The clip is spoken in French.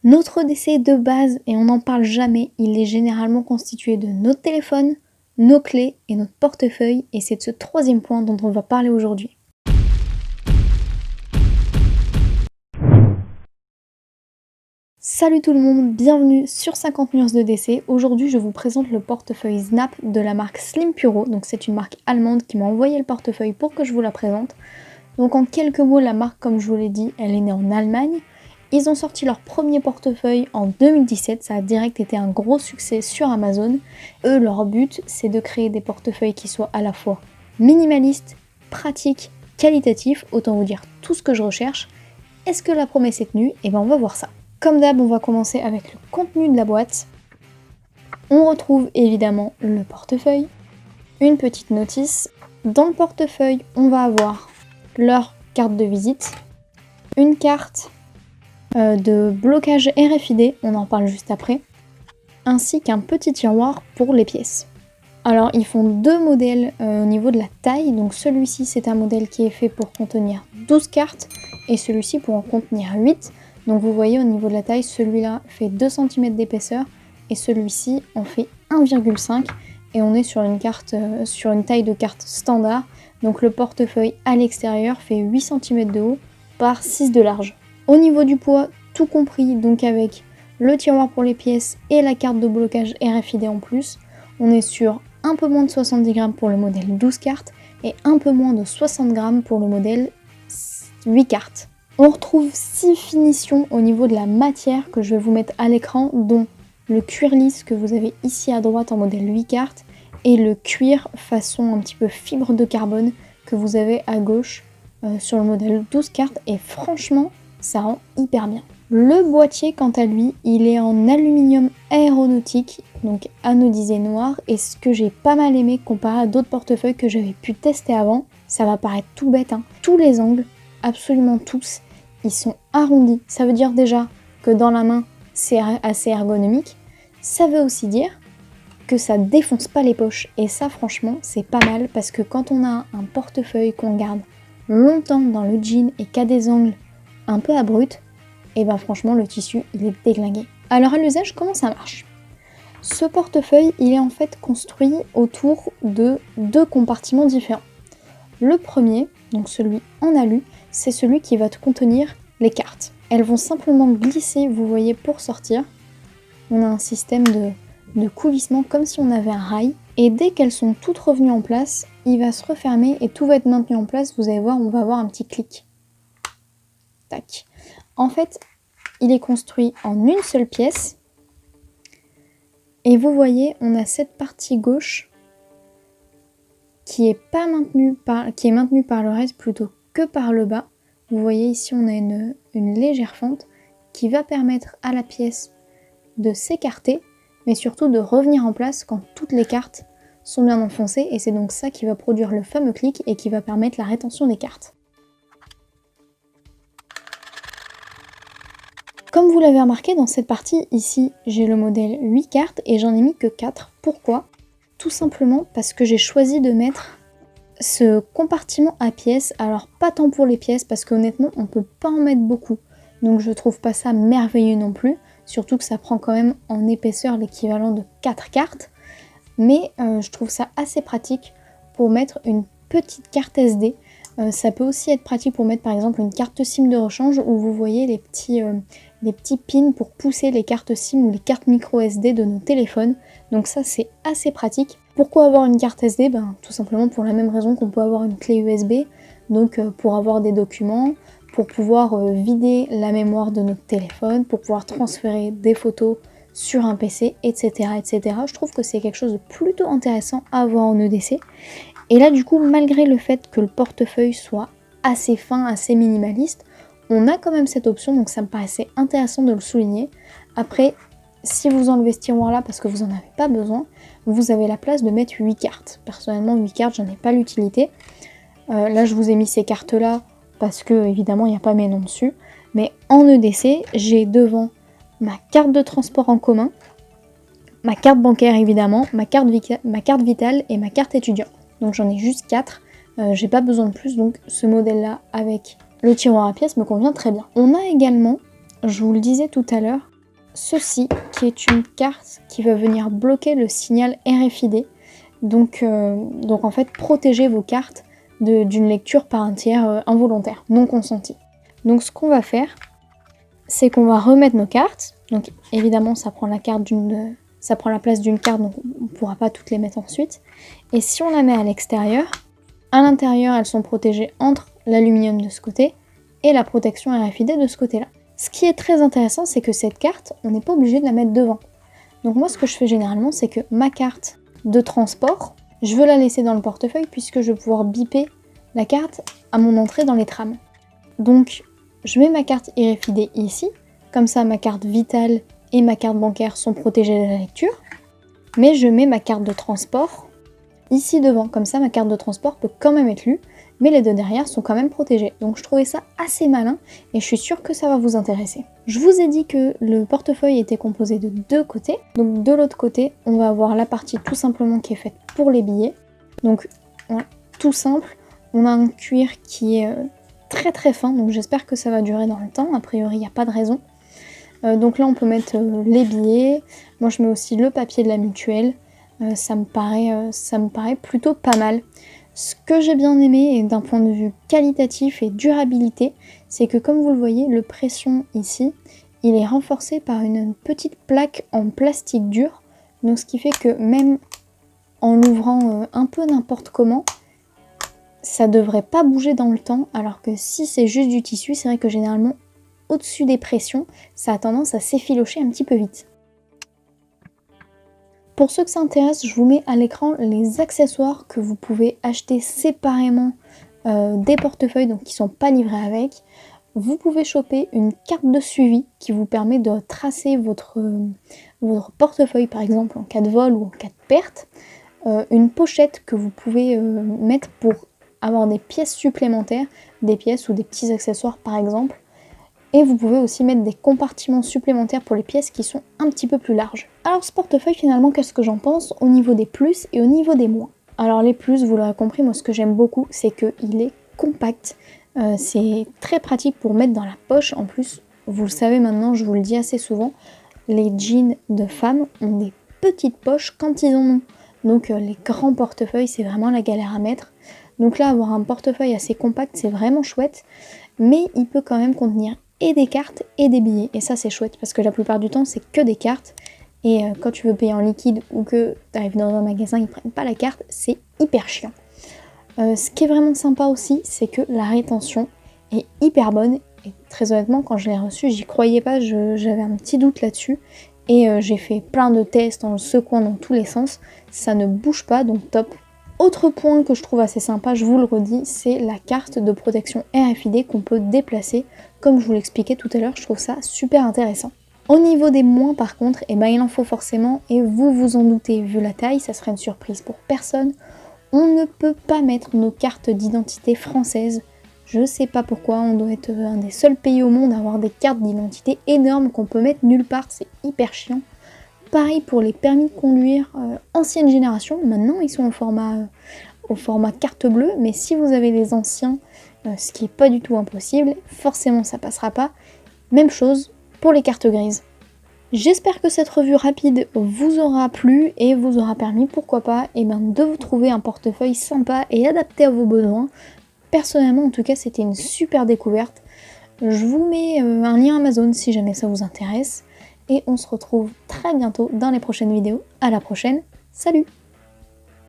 Notre EDC de base, et on n'en parle jamais, il est généralement constitué de notre téléphone, nos clés et notre portefeuille, et c'est de ce troisième point dont on va parler aujourd'hui. Salut tout le monde, bienvenue sur 50 nuances de DC. Aujourd'hui je vous présente le portefeuille Snap de la marque Slim Puro, donc c'est une marque allemande qui m'a envoyé le portefeuille pour que je vous la présente. Donc en quelques mots, la marque, comme je vous l'ai dit, elle est née en Allemagne. Ils ont sorti leur premier portefeuille en 2017, ça a direct été un gros succès sur Amazon. Eux, leur but, c'est de créer des portefeuilles qui soient à la fois minimalistes, pratiques, qualitatifs, autant vous dire tout ce que je recherche. Est-ce que la promesse est tenue? Eh ben on va voir ça. Comme d'hab, on va commencer avec le contenu de la boîte. On retrouve évidemment le portefeuille, une petite notice. Dans le portefeuille, on va avoir leur carte de visite, une carte de blocage RFID, on en parle juste après, ainsi qu'un petit tiroir pour les pièces. Alors ils font deux modèles au niveau de la taille, donc celui-ci c'est un modèle qui est fait pour contenir 12 cartes et celui-ci pour en contenir 8. Donc vous voyez au niveau de la taille, celui-là fait 2 cm d'épaisseur et celui-ci en fait 1,5 et on est sur une carte, sur une taille de carte standard. Donc le portefeuille à l'extérieur fait 8 cm de haut par 6 de large. Au niveau du poids, tout compris, donc avec le tiroir pour les pièces et la carte de blocage RFID en plus, on est sur un peu moins de 70 grammes pour le modèle 12 cartes et un peu moins de 60 grammes pour le modèle 8 cartes. On retrouve 6 finitions au niveau de la matière que je vais vous mettre à l'écran, dont le cuir lisse que vous avez ici à droite en modèle 8 cartes et le cuir façon un petit peu fibre de carbone que vous avez à gauche sur le modèle 12 cartes et franchement ça rend hyper bien. Le boîtier quant à lui, il est en aluminium aéronautique, donc anodisé noir, et ce que j'ai pas mal aimé comparé à d'autres portefeuilles que j'avais pu tester avant, ça va paraître tout bête, hein. Tous les angles, absolument tous, ils sont arrondis. Ça veut dire déjà que dans la main, c'est assez ergonomique. Ça veut aussi dire que ça défonce pas les poches, et ça franchement, c'est pas mal, parce que quand on a un portefeuille qu'on garde longtemps dans le jean et qui a des angles un peu abrupts, et ben franchement le tissu il est déglingué. Alors à l'usage, comment ça marche? Ce portefeuille il est en fait construit autour de deux compartiments différents. Le premier, donc celui en alu, c'est celui qui va contenir les cartes. Elles vont simplement glisser, vous voyez, pour sortir. On a un système de coulissement comme si on avait un rail. Et dès qu'elles sont toutes revenues en place, il va se refermer et tout va être maintenu en place. Vous allez voir, on va avoir un petit clic. Tac. En fait, il est construit en une seule pièce. Et vous voyez, on a cette partie gauche qui est maintenue par le reste plutôt que par le bas. Vous voyez ici, on a une légère fente qui va permettre à la pièce de s'écarter, mais surtout de revenir en place quand toutes les cartes sont bien enfoncées. Et c'est donc ça qui va produire le fameux clic et qui va permettre la rétention des cartes. Comme vous l'avez remarqué, dans cette partie, ici, j'ai le modèle 8 cartes et j'en ai mis que 4. Pourquoi? Tout simplement parce que j'ai choisi de mettre ce compartiment à pièces. Alors, pas tant pour les pièces, parce qu'honnêtement, on peut pas en mettre beaucoup. Donc, je trouve pas ça merveilleux non plus. Surtout que ça prend quand même en épaisseur l'équivalent de 4 cartes. Mais je trouve ça assez pratique pour mettre une petite carte SD. Ça peut aussi être pratique pour mettre par exemple une carte SIM de rechange où vous voyez les petits pins pour pousser les cartes SIM ou les cartes micro SD de nos téléphones. Donc ça c'est assez pratique. Pourquoi avoir une carte SD? Tout simplement pour la même raison qu'on peut avoir une clé USB. Donc pour avoir des documents, pour pouvoir vider la mémoire de notre téléphone, pour pouvoir transférer des photos sur un PC, etc. etc. Je trouve que c'est quelque chose de plutôt intéressant à avoir en EDC. Et là du coup, malgré le fait que le portefeuille soit assez fin, assez minimaliste, on a quand même cette option, donc ça me paraissait intéressant de le souligner. Après, si vous enlevez ce tiroir là parce que vous n'en avez pas besoin, vous avez la place de mettre 8 cartes. Personnellement 8 cartes, j'en ai pas l'utilité. Là je vous ai mis ces cartes là parce que évidemment il n'y a pas mes noms dessus. Mais en EDC, j'ai devant ma carte de transport en commun, ma carte bancaire évidemment, ma carte vitale et ma carte étudiant. Donc j'en ai juste 4, j'ai pas besoin de plus, donc ce modèle là avec le tiroir à pièces me convient très bien. On a également je vous le disais tout à l'heure, ceci qui est une carte qui va venir bloquer le signal RFID. Donc en fait protéger vos cartes d'une lecture par un tiers involontaire, non consenti. Donc ce qu'on va faire, c'est qu'on va remettre nos cartes. Donc évidemment ça prend la place d'une carte, donc on ne pourra pas toutes les mettre ensuite. Et si on la met à l'extérieur, à l'intérieur elles sont protégées entre l'aluminium de ce côté et la protection RFID de ce côté-là. Ce qui est très intéressant, c'est que cette carte, on n'est pas obligé de la mettre devant. Donc moi ce que je fais généralement, c'est que ma carte de transport, je veux la laisser dans le portefeuille puisque je vais pouvoir biper la carte à mon entrée dans les trams. Donc je mets ma carte RFID ici, comme ça ma carte vitale et ma carte bancaire sont protégées de la lecture, mais je mets ma carte de transport ici devant, comme ça ma carte de transport peut quand même être lue, mais les deux derrière sont quand même protégés. Donc je trouvais ça assez malin et je suis sûre que ça va vous intéresser. Je vous ai dit que le portefeuille était composé de deux côtés. Donc de l'autre côté, on va avoir la partie tout simplement qui est faite pour les billets. Donc voilà, tout simple. On a un cuir qui est très très fin, donc j'espère que ça va durer dans le temps. A priori, il n'y a pas de raison. Donc là, on peut mettre les billets. Moi, je mets aussi le papier de la mutuelle. Ça me paraît plutôt pas mal. Ce que j'ai bien aimé, et d'un point de vue qualitatif et durabilité, c'est que comme vous le voyez, le pression ici, il est renforcé par une petite plaque en plastique dur. Donc ce qui fait que même en l'ouvrant un peu n'importe comment, ça devrait pas bouger dans le temps. Alors que si c'est juste du tissu, c'est vrai que généralement, au-dessus des pressions, ça a tendance à s'effilocher un petit peu vite. Pour ceux que ça intéresse, je vous mets à l'écran les accessoires que vous pouvez acheter séparément des portefeuilles, donc qui ne sont pas livrés avec. Vous pouvez choper une carte de suivi qui vous permet de tracer votre portefeuille par exemple en cas de vol ou en cas de perte. Une pochette que vous pouvez mettre pour avoir des pièces supplémentaires, des pièces ou des petits accessoires par exemple. Et vous pouvez aussi mettre des compartiments supplémentaires pour les pièces qui sont un petit peu plus larges. Alors ce portefeuille finalement, qu'est-ce que j'en pense au niveau des plus et au niveau des moins? Alors les plus, vous l'aurez compris, moi ce que j'aime beaucoup, c'est qu'il est compact. C'est très pratique pour mettre dans la poche. En plus, vous le savez maintenant, je vous le dis assez souvent, les jeans de femmes ont des petites poches quand ils en ont. Donc les grands portefeuilles, c'est vraiment la galère à mettre. Donc là, avoir un portefeuille assez compact, c'est vraiment chouette. Mais il peut quand même contenir et des cartes et des billets. Et ça, c'est chouette parce que la plupart du temps, c'est que des cartes. Et quand tu veux payer en liquide ou que tu arrives dans un magasin, ils prennent pas la carte, c'est hyper chiant. Ce qui est vraiment sympa aussi, c'est que la rétention est hyper bonne. Et très honnêtement, quand je l'ai reçu, j'y croyais pas, j'avais un petit doute là-dessus. Et j'ai fait plein de tests en le secouant dans tous les sens. Ça ne bouge pas, donc top. Autre point que je trouve assez sympa, je vous le redis, c'est la carte de protection RFID qu'on peut déplacer. Comme je vous l'expliquais tout à l'heure, je trouve ça super intéressant. Au niveau des moins par contre, eh ben, il en faut forcément, et vous vous en doutez, vu la taille, ça serait une surprise pour personne. On ne peut pas mettre nos cartes d'identité françaises. Je sais pas pourquoi, on doit être un des seuls pays au monde à avoir des cartes d'identité énormes qu'on peut mettre nulle part, c'est hyper chiant. Pareil pour les permis de conduire ancienne génération, maintenant ils sont au format carte bleue, mais si vous avez les anciens, ce qui n'est pas du tout impossible, forcément ça passera pas. Même chose pour les cartes grises. J'espère que cette revue rapide vous aura plu et vous aura permis, pourquoi pas, de vous trouver un portefeuille sympa et adapté à vos besoins. Personnellement, en tout cas, c'était une super découverte. Je vous mets un lien Amazon si jamais ça vous intéresse. Et on se retrouve très bientôt dans les prochaines vidéos. À la prochaine, salut!